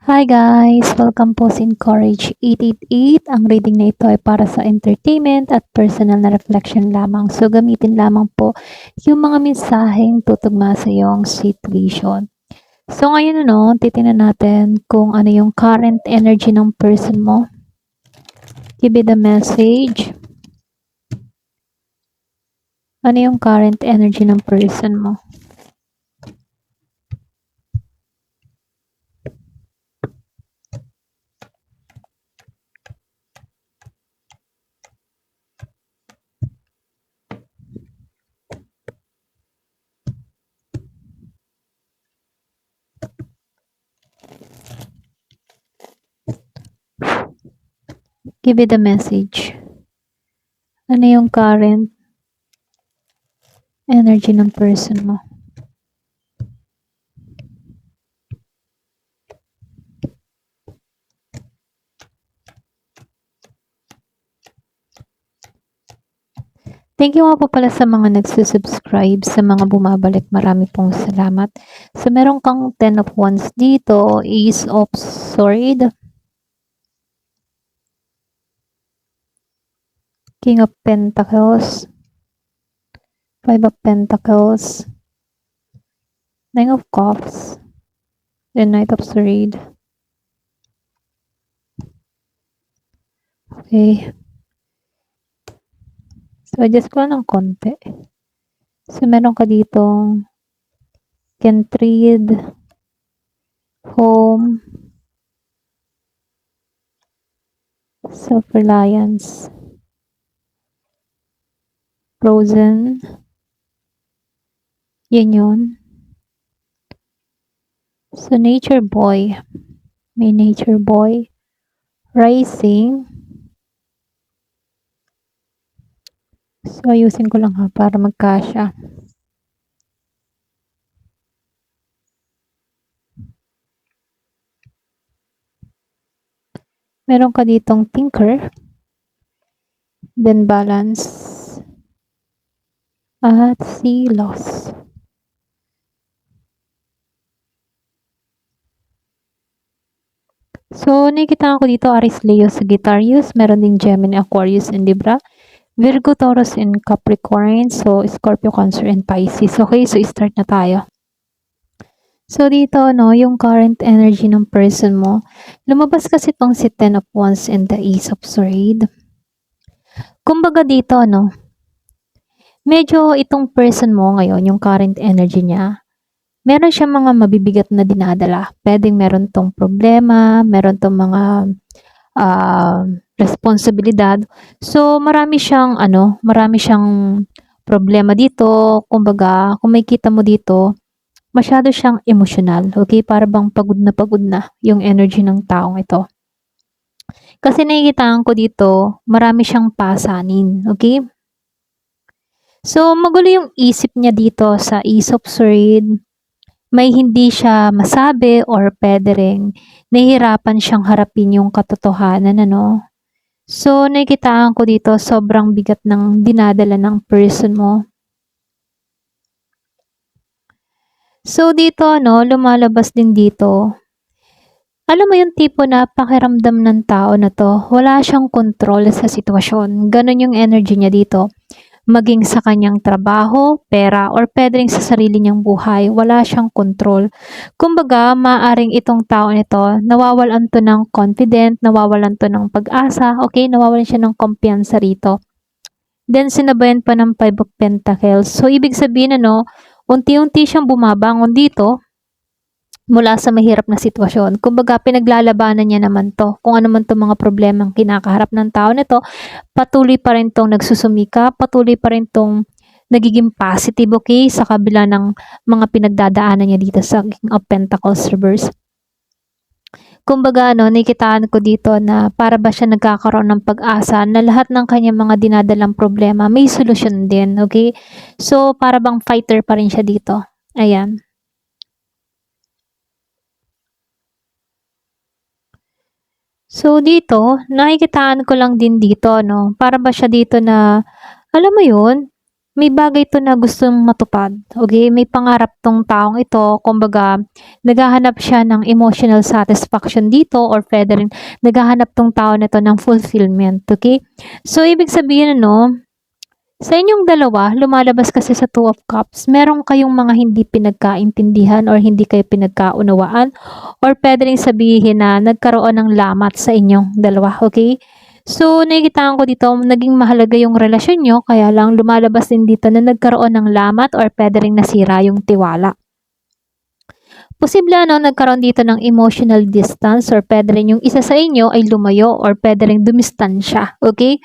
Hi guys! Welcome po sa Encourage 888. Ang reading na ito ay para sa entertainment at personal na reflection lamang. So gamitin lamang po yung mga mensaheng tutugma sa iyong situation. So ngayon titingnan natin kung ano yung current energy ng person mo. Give it the message. Ano yung current energy ng person mo? Give it the message. Ano yung current energy ng person mo? Thank you nga po pala sa mga nagsusubscribe, sa mga bumabalik. Marami pong salamat. So, meron kang 10 of Wands dito, Ace of Sword, King of Pentacles, 5 of Pentacles, 9 of Cups, then Knight of Sword. Okay. So, adjust ko ng konti. So, meron ka ditong can trade, home, self-reliance, frozen, yan yun. So, nature boy, may nature boy, rising. So, ayusin ko lang ha, para magkasya. Meron ka ditong thinker, then balance, at seelos. So, nakikita ko dito Aries, Leo, Sagittarius, meron ding Gemini, Aquarius, and Libra, Virgo, Taurus, and Capricorn, so Scorpio, Cancer, and Pisces. Okay, so start na tayo. So, dito, yung current energy ng person mo, lumabas kasi itong si 10 of Wands and the Ace of Swords. Kumbaga dito, medyo itong person mo ngayon, yung current energy niya, meron siyang mga mabibigat na dinadala. Pwedeng meron tong problema, meron tong mga responsibilidad. So, marami siyang problema dito. Kumbaga, kung makikita mo dito, masyado siyang emosyonal. Okay? Para bang pagod na yung energy ng taong ito. Kasi nakikitaan ko dito, marami siyang pasanin. Okay? So, magulo yung isip niya dito sa Ace of Swords. May hindi siya masabi or pwede ring nahihirapan siyang harapin yung katotohanan, So, nakikitaan ko dito, sobrang bigat ng dinadala ng person mo. So, dito, lumalabas din dito. Alam mo yung tipo na pakiramdam ng tao na to, wala siyang kontrol sa sitwasyon. Ganon yung energy niya dito. Maging sa kanyang trabaho, pera, or pwede rin sa sarili niyang buhay, wala siyang kontrol. Kumbaga, maaring itong tao nito, nawawalan to ng confident, nawawalan to ng pag-asa, okay? Nawawalan siya ng kumpiyansa rito. Then, sinabayan pa ng 5 of Pentacles. So, ibig sabihin, unti-unti siyang bumabangon dito mula sa mahirap na sitwasyon. Kumbaga, pinaglalabanan niya naman to. Kung ano man itong mga problemang kinakaharap ng tao nito, patuloy pa rin itong nagsusumika, patuloy pa rin itong nagiging positive, okay, sa kabila ng mga pinagdadaanan niya dito sa King of Pentacles reverse. Kumbaga, nakikitaan ko dito na para ba siya nagkakaroon ng pag-asa na lahat ng kanyang mga dinadalang problema may solusyon din, okay? So, para bang fighter pa rin siya dito. Ayan. So, dito, nakikitaan ko lang din dito, para ba siya dito na, alam mo yun, may bagay 'to na gustong matupad, okay? May pangarap 'tong taong ito, kumbaga naghahanap siya ng emotional satisfaction dito or puwede rin naghahanap 'tong tao na 'to ng fulfillment, okay? So, ibig sabihin ano, sa inyong dalawa, lumalabas kasi sa Two of Cups, meron kayong mga hindi pinagkaintindihan or hindi kayo pinagkaunawaan or puwede ring sabihin na nagkaroon ng lamat sa inyong dalawa, okay? So, nakikitaan ko dito naging mahalaga yung relasyon niyo kaya lang lumalabas din dito na nagkaroon ng lamat or puwede ring nasira yung tiwala. Posible ano, nagkaroon dito ng emotional distance or puwede rin yung isa sa inyo ay lumayo or puwede ring dumistansya, okay?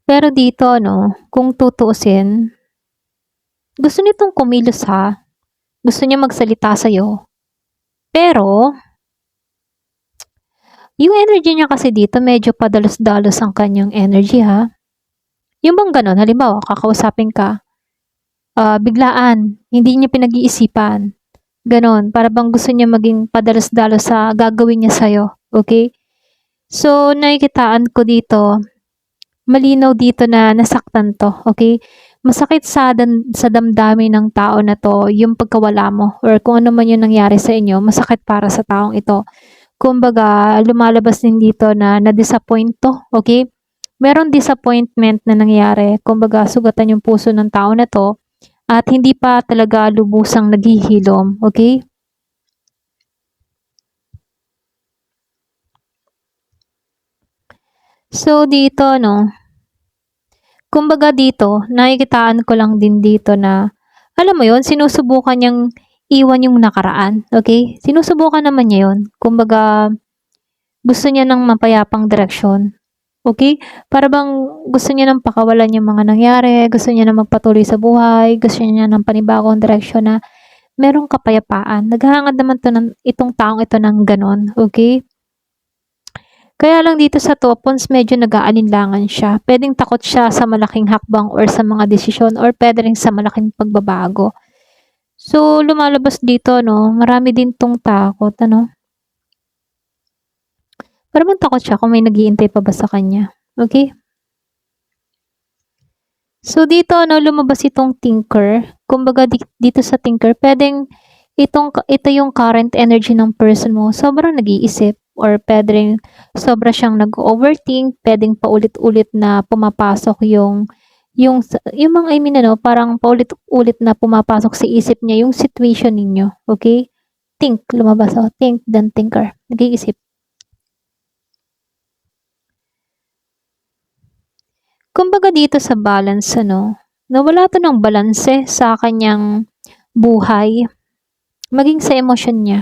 Pero dito 'no, kung tutuusin, gusto nitong kumilos ha, gusto niya magsalita sa'yo. Pero, yung energy niya kasi dito medyo padalos-dalos ang kanyang energy ha. Yung bang gano'n, halimbawa kakausapin ka, biglaan, hindi niya pinag-iisipan, gano'n. Para bang gusto niya maging padalos-dalos sa gagawin niya sa'yo, okay? So, nakikitaan ko dito, malinaw dito na nasaktan 'to, okay? Masakit sa damdamin ng tao na 'to yung pagkawala mo or kung ano man yung nangyari sa inyo, masakit para sa taong ito. Kumbaga, lumalabas din dito na na-disappoint 'to, okay? Merong disappointment na nangyari, kumbaga sugatan yung puso ng tao na 'to at hindi pa talaga lubusang naghihilom, okay? So, dito 'no, kumbaga dito, nakikitaan ko lang din dito na, alam mo yon sinusubukan niyang iwan yung nakaraan, okay? Sinusubukan naman niya yun. Kumbaga, gusto niya ng mapayapang direksyon, okay? Para bang gusto niya ng pakawalan yung mga nangyari, gusto niya na magpatuloy sa buhay, gusto niya ng panibagong direksyon na merong kapayapaan. Naghahangad naman itong taong ito ng ganon, okay? Kaya lang dito sa Topons medyo nag-aalinlangan siya. Puwedeng takot siya sa malaking hakbang or sa mga desisyon or puwede rin sa malaking pagbabago. So, lumalabas dito 'no, marami din 'tong takot ano. Para bang takot siya kung may nag-iintay pa ba sa kanya, okay? So, dito 'no, lumabas itong Thinker. Kumbaga dito sa Thinker puwedeng ito yung current energy ng person mo, sobrang nag-iisip or puwede ring sobra siyang nag-o-overthink, puwedeng paulit-ulit na pumapasok yung mga I mean ano, parang paulit-ulit na pumapasok sa isip niya yung situation ninyo, okay? Think, lumabas, oh, think then thinker, nag-iisip. Kumbaga dito sa balance ano, nawala 'to ng balanse sa kanyang buhay, maging sa emosyon niya.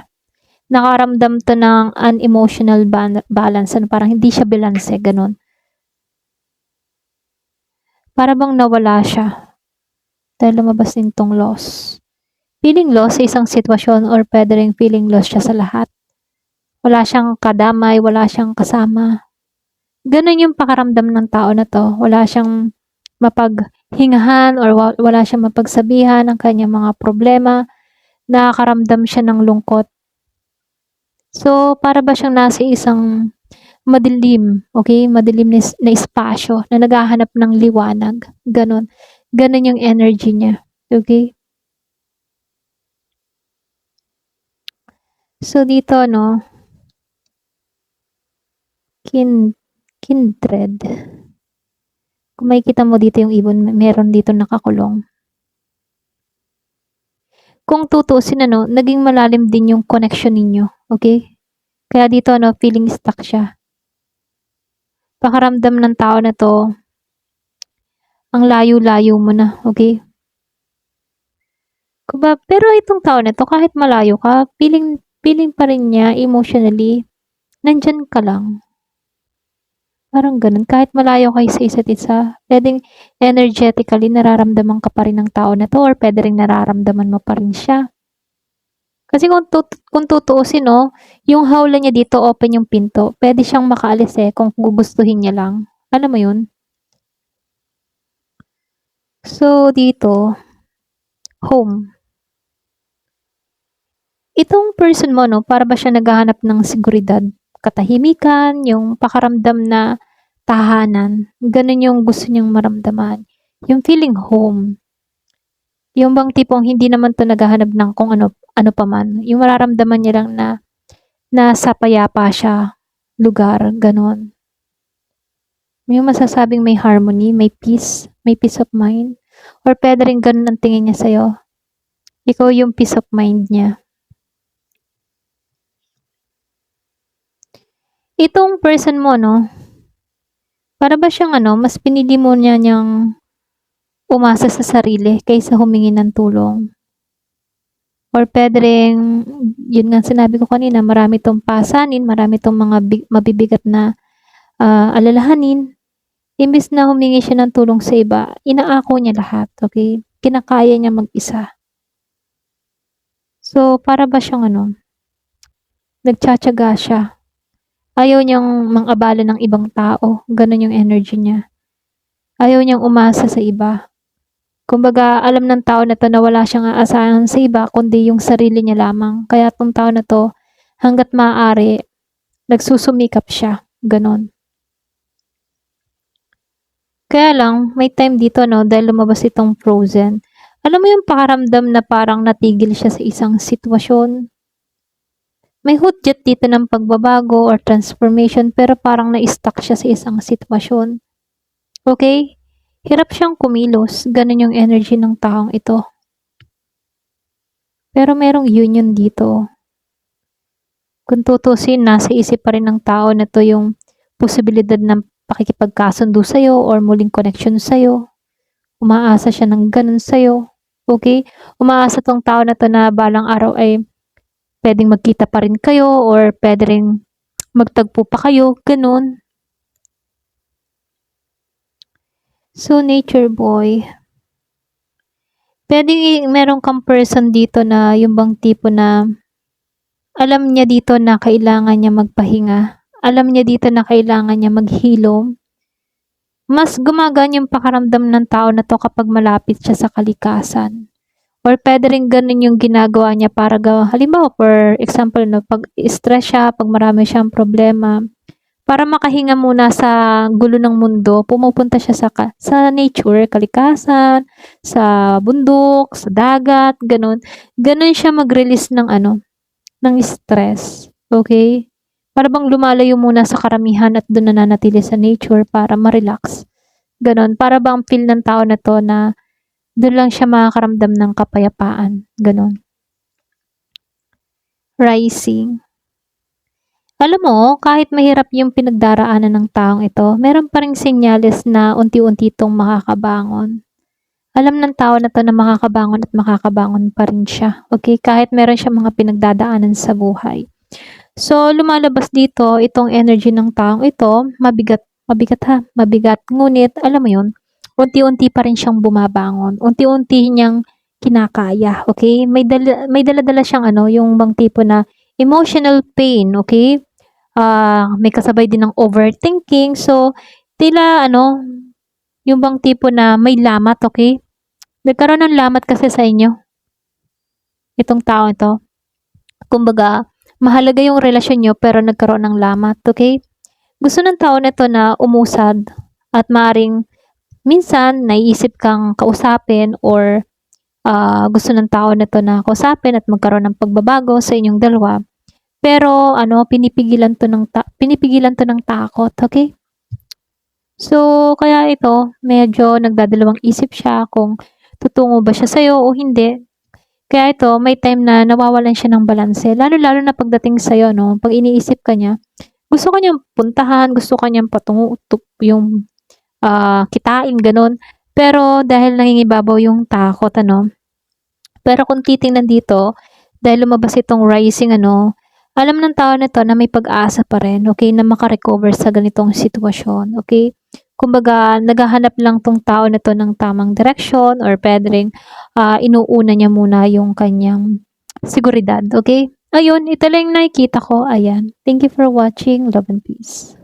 Nakaramdam 'to ng unemotional balance ano, parang hindi siya balanse, gano'n. Para bang nawala siya dahil lumabas din 'tong loss. Feeling loss sa isang sitwasyon or puwede ring feeling loss siya sa lahat. Wala siyang kadamay, wala siyang kasama. Gano'n yung pakaramdam ng tao na 'to, wala siyang mapaghingahan or wala siyang mapagsabihan ng kanyang mga problema, nakakaramdam siya ng lungkot. So, para ba siyang nasa isang madilim, okay? Madilim na espasyo na naghahanap ng liwanag, gano'n. Gano'n yung energy niya, okay? So, dito 'no, kindred. Kung makikita mo dito yung ibon, meron dito nakakulong. Kung tutuusin ano, naging malalim din yung connection ninyo, okay? Kaya dito ano, feeling stuck siya. Pakaramdam ng tao na 'to, ang layo-layo mo na, okay? Pero itong tao na 'to kahit malayo ka, feeling pa rin niya emotionally, nandiyan ka lang. Parang gano'n, kahit malayo kayo sa isa't isa, puwedeng energetically nararamdaman ka pa rin ng tao na 'to or puwede ring nararamdaman mo pa rin siya. Kasi kung tutuusin 'no, yung hawla niya dito open yung pinto, puwede siyang makaalis, eh, kung gugustuhin niya lang, alam mo yun? So, dito, home. Itong person mo 'no, para ba siya naghahanap ng seguridad, katahimikan, yung pakaramdam na tahanan. Ganun yung gusto niyang maramdaman. Yung feeling home. Yung bang tipong hindi naman 'to naghahanap ng kung ano pa man. Yung mararamdaman niya lang na nasa payapa siya lugar, gano'n. Yung masasabing may harmony, may peace of mind, or puwede rin gano'n ang tingin niya sa'yo. Ikaw yung peace of mind niya. Itong person mo 'no, para ba siyang mas pinili mo niyang umasa sa sarili kaysa humingi ng tulong. Or puwede ring, yun nga sinabi ko kanina, marami 'tong pasanin, marami 'tong mga mabibigat na, alalahanin. Imbes na humingi siya ng tulong sa iba, inaako niya lahat, okay? Kinakaya niya mag-isa. So, para ba siyang nagtiyatiyaga siya. Ayaw niyang mang-abala ng ibang tao, gano'n yung energy niya. Ayaw niyang umasa sa iba. Kumbaga, alam ng tao na 'to na wala siyang aasahan sa iba kundi yung sarili niya lamang. Kaya 'tong tao na 'to, hangga't maaari, nagsusumikap siya, gano'n. Kaya lang, may time dito 'no, dahil lumabas itong Frozen. Alam mo yung pakiramdam na parang natigil siya sa isang sitwasyon? May hudyat dito ng pagbabago or transformation pero parang na-stuck siya sa isang sitwasyon. Okay? Hirap siyang kumilos, ganun yung energy ng taong ito. Pero merong union dito. Kung tutusin, nasa isip pa rin ng tao na to yung posibilidad ng pakikipagkasundo sa'yo or muling connection sa'yo. Umaasa siya ng ganun sa'yo. Okay? Umaasa tong tao na to na balang araw ay pwedeng magkita pa rin kayo or pwede rin magtagpo pa kayo, ganun. So, nature boy, pwedeng meron kang person dito na yung bang tipo na alam niya dito na kailangan niya magpahinga. Alam niya dito na kailangan niya maghilom. Mas gumagaan yung pakaramdam ng tao na to kapag malapit siya sa kalikasan. Or pwede rin ganun yung ginagawa niya para halimbawa, for example, no, pag stress siya, pag marami siyang problema, para makahinga muna sa gulo ng mundo, pumupunta siya sa nature, kalikasan, sa bundok, sa dagat, ganun. Ganun siya mag-release ng stress. Okay? Para bang lumalayo muna sa karamihan at doon nananatili sa nature para ma-relax. Ganon. Para bang feel ng tao na to na doon lang siya makakaramdam ng kapayapaan. Ganon. Rising. Alam mo, kahit mahirap yung pinagdaraanan ng taong ito, meron pa ring senyales na unti-unti itong makakabangon. Alam ng tao na to na makakabangon at makakabangon pa rin siya. Okay? Kahit meron siya mga pinagdadaanan sa buhay. So, lumalabas dito itong energy ng taong ito, mabigat ha, mabigat. Ngunit, alam mo yun, unti-unti pa rin siyang bumabangon. Unti-unti niyang kinakaya, okay? May dala-dala siyang yung bang tipo na emotional pain, okay? May kasabay din ng overthinking. So, tila yung bang tipo na may lamat, okay? Nagkaroon ng lamat kasi sa inyo. Itong tao ito. Kumbaga, mahalaga yung relasyon nyo pero nagkaroon ng lamat, okay? Gusto ng tao na ito na umusad at maring minsan naiisip kang kausapin or gusto ng tao na ito na kausapin at magkaroon ng pagbabago sa inyong dalawa. Pero pinipigilan to ng takot, okay? So, kaya ito, medyo nagdadalawang isip siya kung tutungo ba siya sa'yo o hindi. Kaya ito, may time na nawawalan siya ng balanse. Lalo-lalo na pagdating sa'yo, no? Pag iniisip ka niya, gusto ka niyang puntahan, gusto ka niyang patungo, yung kitain, ganun. Pero dahil nangingibabaw yung takot, pero kung titingnan dito, dahil lumabas itong rising, alam ng tao na to na may pag-asa pa rin, okay, na makarecover sa ganitong sitwasyon, okay? Kumbaga, naghahanap lang tong tao na to ng tamang direksyon or pwede rin inuuna niya muna yung kanyang seguridad, okay? Ayun, ito lang yung nakikita ko. Ayan. Thank you for watching. Love and peace.